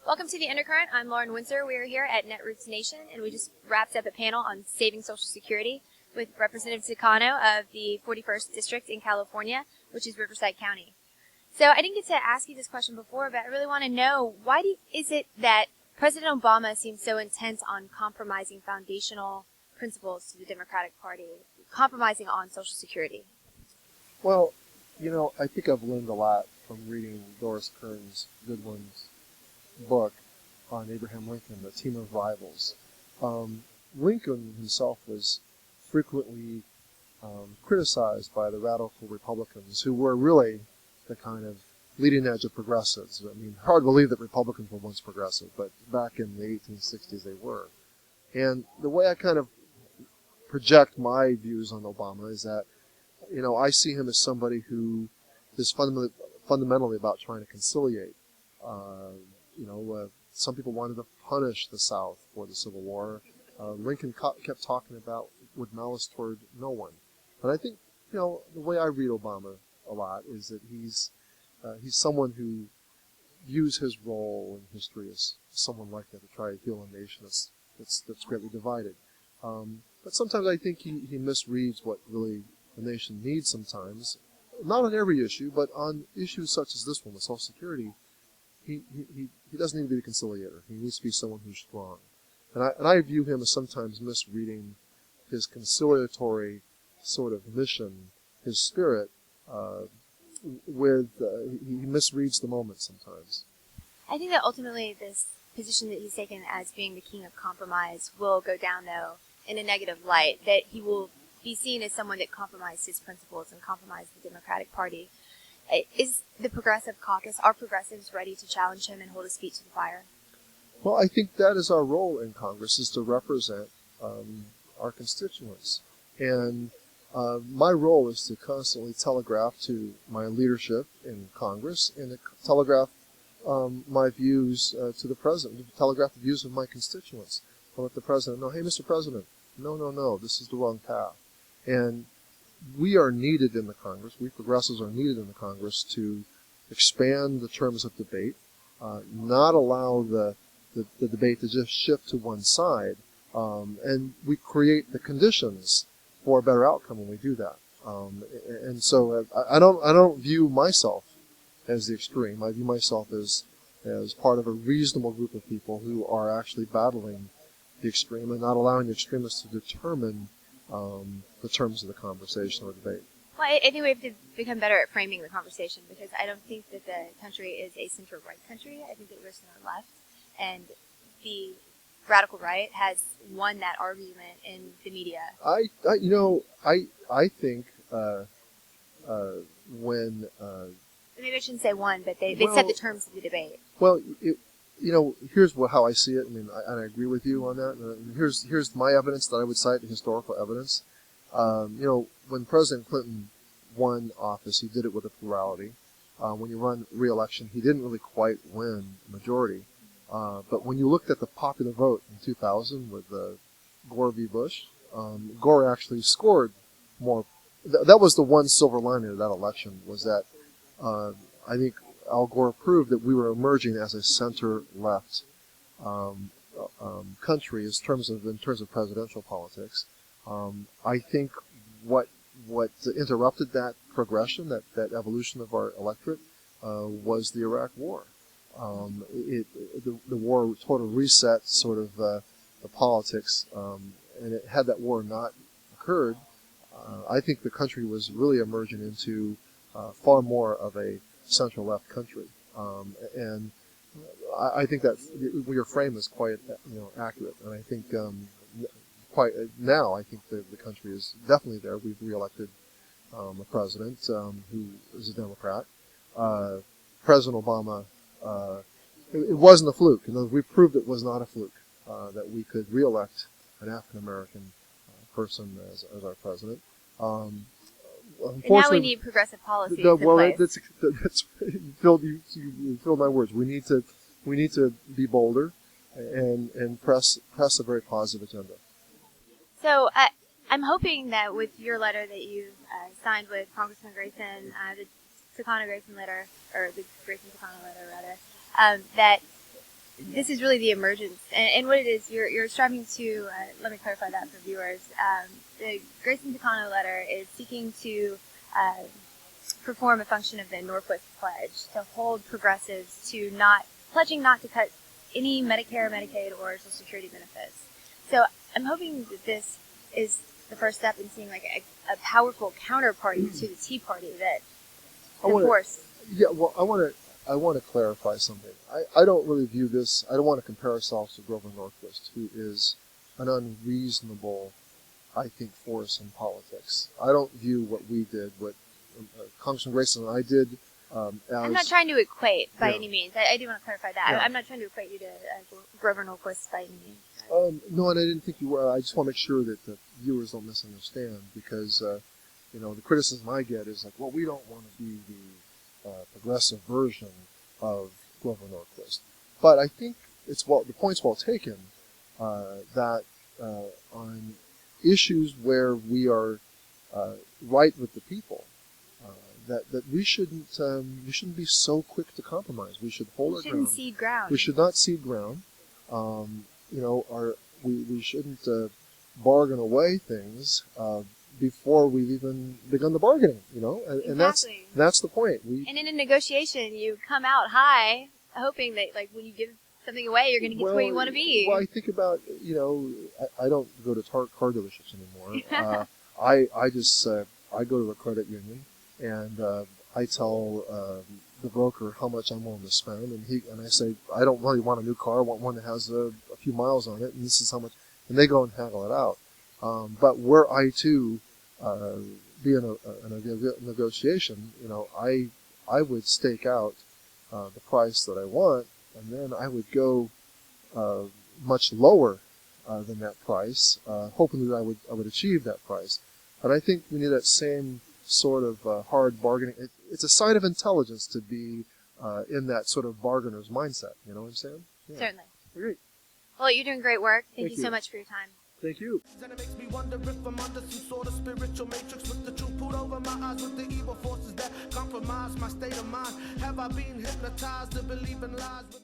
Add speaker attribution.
Speaker 1: Welcome to The Undercurrent. I'm Lauren Windsor. We are here at Netroots Nation, and we just wrapped up a panel on saving Social Security with Representative Takano of the 41st District in California, which is Riverside County. So I didn't get to ask you this question before, but I really want to know, is it that President Obama seems so intent on compromising foundational principles to the Democratic Party, compromising on Social Security?
Speaker 2: Well, I think I've learned a lot from reading Doris Kearns Goodwin's book on Abraham Lincoln, The Team of Rivals. Lincoln himself was frequently criticized by the radical Republicans, who were really the kind of leading edge of progressives. I mean, hard to believe that Republicans were once progressive, but back in the 1860s they were. And the way I kind of project my views on Obama is that, I see him as somebody who is fundamentally about trying to conciliate. Some people wanted to punish the South for the Civil War. Lincoln kept talking about with malice toward no one. But I think, the way I read Obama a lot is that he's someone who views his role in history as someone like that, to try to heal a nation that's greatly divided. But sometimes I think he misreads what really the nation needs sometimes. Not on every issue, but on issues such as this one with Social Security, he doesn't need to be a conciliator. He needs to be someone who's strong. And I view him as sometimes misreading his conciliatory sort of mission, his spirit, he misreads the moment sometimes.
Speaker 1: I think that ultimately this position that he's taken as being the king of compromise will go down, though, in a negative light, that he will be seen as someone that compromised his principles and compromised the Democratic Party. Is the Progressive Caucus, are progressives ready to challenge him and hold his feet to the fire?
Speaker 2: Well, I think that is our role in Congress, is to represent our constituents. And my role is to constantly telegraph to my leadership in Congress and to telegraph my views to the President, to telegraph the views of my constituents. I'll let the President know, hey, Mr. President, no, this is the wrong path. And we are needed in the Congress, we progressives are needed in the Congress to expand the terms of debate, not allow the debate to just shift to one side, and we create the conditions for a better outcome when we do that. And so I don't view myself as the extreme. I view myself as part of a reasonable group of people who are actually battling the extreme and not allowing the extremists to determine the terms of the conversation or debate.
Speaker 1: Well, I think we have to become better at framing the conversation, because I don't think that the country is a center-right country. I think that we're center-left, and the radical right has won that argument in the media.
Speaker 2: I think when
Speaker 1: maybe I shouldn't say won, but they set the terms of the debate.
Speaker 2: Well, here's how I see it. I mean, I agree with you on that. And here's my evidence that I would cite, the historical evidence. When President Clinton won office, he did it with a plurality. When you run re-election, he didn't really quite win a majority. But when you looked at the popular vote in 2000 with Gore v. Bush, Gore actually scored more. That was the one silver lining of that election, was that I think Al Gore proved that we were emerging as a center-left country in terms of presidential politics. I think what interrupted that progression, that evolution of our electorate, was the Iraq War. The war sort of reset sort of the politics, and had that war not occurred, I think the country was really emerging into far more of a central-left country, and I think that your frame is quite accurate, and I think quite now I think the country is definitely there. We've reelected a president who is a Democrat. President Obama, it wasn't a fluke. We proved it was not a fluke, that we could reelect an African-American person as our president.
Speaker 1: And now we need progressive policies in place.
Speaker 2: That's you filled my words. We need to be bolder and press a very positive agenda.
Speaker 1: So I'm hoping that with your letter that you've signed with Congressman Grayson, the Takano Grayson letter, or the Grayson-Takano letter rather, that this is really the emergence, and what it is, you're striving to. Let me clarify that for viewers. The Grayson-Takano letter is seeking to perform a function of the Norquist Pledge to hold progressives to pledging not to cut any Medicare, Medicaid, or Social Security benefits. So I'm hoping that this is the first step in seeing like a powerful counterparty to the Tea Party that enforce.
Speaker 2: Yeah, well, I want to clarify something. I don't really view this. I don't want to compare ourselves to Grover Norquist, who is an unreasonable, I think, force in politics. I don't view what we did, what Congressman Grayson and I did.
Speaker 1: I'm not trying to equate by
Speaker 2: Yeah.
Speaker 1: any means. I do want to clarify that.
Speaker 2: Yeah.
Speaker 1: I'm not trying to equate you to Grover Norquist by any means.
Speaker 2: No, and I didn't think you were. I just want to make sure that the viewers don't misunderstand, because the criticism I get is like, well, we don't want to be the progressive version of Grover Norquist. But I think the point's well taken, that on issues where we are right with the people, that we shouldn't be so quick to compromise. We should hold our ground.
Speaker 1: We shouldn't cede ground.
Speaker 2: We should not cede ground. We shouldn't bargain away things before we've even begun the bargaining. And
Speaker 1: Exactly.
Speaker 2: that's the point.
Speaker 1: And in a negotiation, you come out high, hoping that like when you give something away, you're going to get to where you want to be.
Speaker 2: Well, I think about I don't go to car dealerships anymore. I go to a credit union, and I tell the broker how much I'm willing to spend, and I say I don't really want a new car. I want one that has a few miles on it, and this is how much. And they go and haggle it out. But were I to be in a negotiation, I would stake out the price that I want, and then I would go much lower than that price, hoping that I would achieve that price. But I think we need that same sort of hard bargaining. It's a sign of intelligence to be in that sort of bargainer's mindset. You know what I'm saying? Yeah.
Speaker 1: Certainly.
Speaker 2: Great.
Speaker 1: Well, you're doing great work. Thank
Speaker 2: Thank
Speaker 1: you so
Speaker 2: you.
Speaker 1: much for your time.
Speaker 2: Thank you.
Speaker 3: And it makes me wonder if I'm under some sort of spiritual matrix with the truth put over my eyes with the evil forces that compromise my state of mind. Have I been hypnotized to believe in lies?